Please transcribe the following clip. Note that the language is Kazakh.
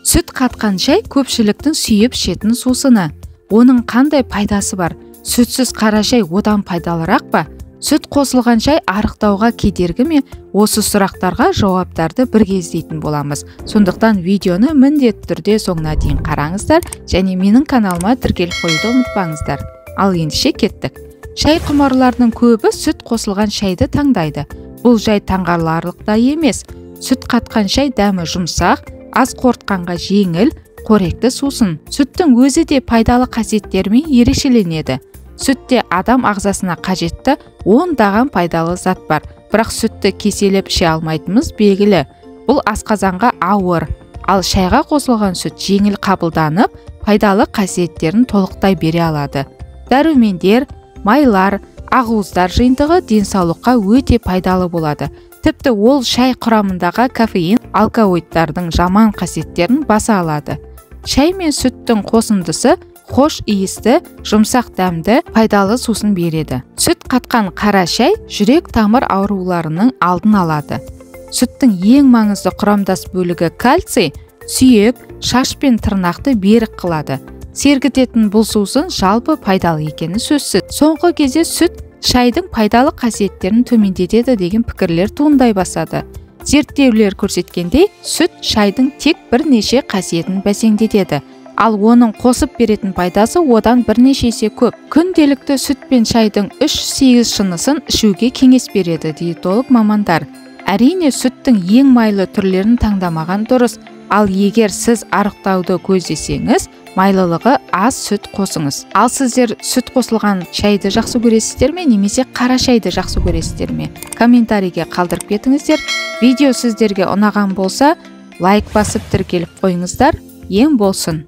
Сүт қатқан шай көпшіліктің сүйіп ішетін сусыны. Оның қандай пайдасы бар? Сүтсіз қара шай одан пайдалырақ па? Сүт қосылған шай арықтауға кедергі ме? Осы сұрақтарға жауаптарды бірге іздейтін боламыз. Сондықтан видеоны міндетті түрде соңына дейін қараңыздар және менің каналыма тіркеліп қоюды ұмытпаңыздар. Ал ендеше кеттік. Шай құмарларының көбі сүт қосылған шайды таңдайды. Бұл жай таңғаларлық та емес. Сүт қатқан шай дәмі жұмсақ, аз қорытқанға жеңіл, қоректі сусын. Сүттің өзі де пайдалы қасиеттерімен ерекшеленеді. Сүтте адам ағзасына қажетті ондаған пайдалы зат бар. Бірақ сүтті кеселеп іше алмайтынымыз белгілі. Бұл асқазанға ауыр, ал шайға қосылған сүт жеңіл қабылданып, пайдалы қасиеттерін толықтай бере алады. Дәрумендер, майлар, ақуыздар жиынтығы денсаулыққа өте пайдалы болады. Тіпті ол шай құрамындағы кофеин, алкалоидтардың жаман қасиеттерін баса алады. Шай мен сүттің қосындысы хош иісті, жұмсақ дәмді, пайдалы сусын береді. Сүт қатқан қара шай жүрек тамыр ауруларының алдын алады. Сүттің ең маңызды құрамдас бөлігі кальций, сүйек, шаш пен тырнақты берік қылады. Сергітетін бұл сусын жалпы пайдалы екені сөзсіз. Соңғы кезде сүт шайдың пайдалы қасиеттерін төмендетеді деген пікірлер туындай бастады. Зерттеулер көрсеткендей, сүт шайдың тек бірнеше қасиетін бәсеңдетеді. Ал оның қосып беретін пайдасы одан бірнеше есе көп. Күнделікті сүт пен шайдың 3-8 шынысын ішуге кеңес береді диетолог мамандар. Әрине сүттің ең майлы түрлерін таңдамаған дұрыс. Ал егер сіз арықтауды көздесеңіз, майлылығы аз сүт қосыңыз. Ал сіздер сүт қосылған шайды жақсы көресіздер ме, немесе қара шайды жақсы көресіздер ме? Комментарийге қалдырып кетіңіздер. Видео сіздерге ұнаған болса, лайк басып тіркеліп қойыңыздар. Ем болсын.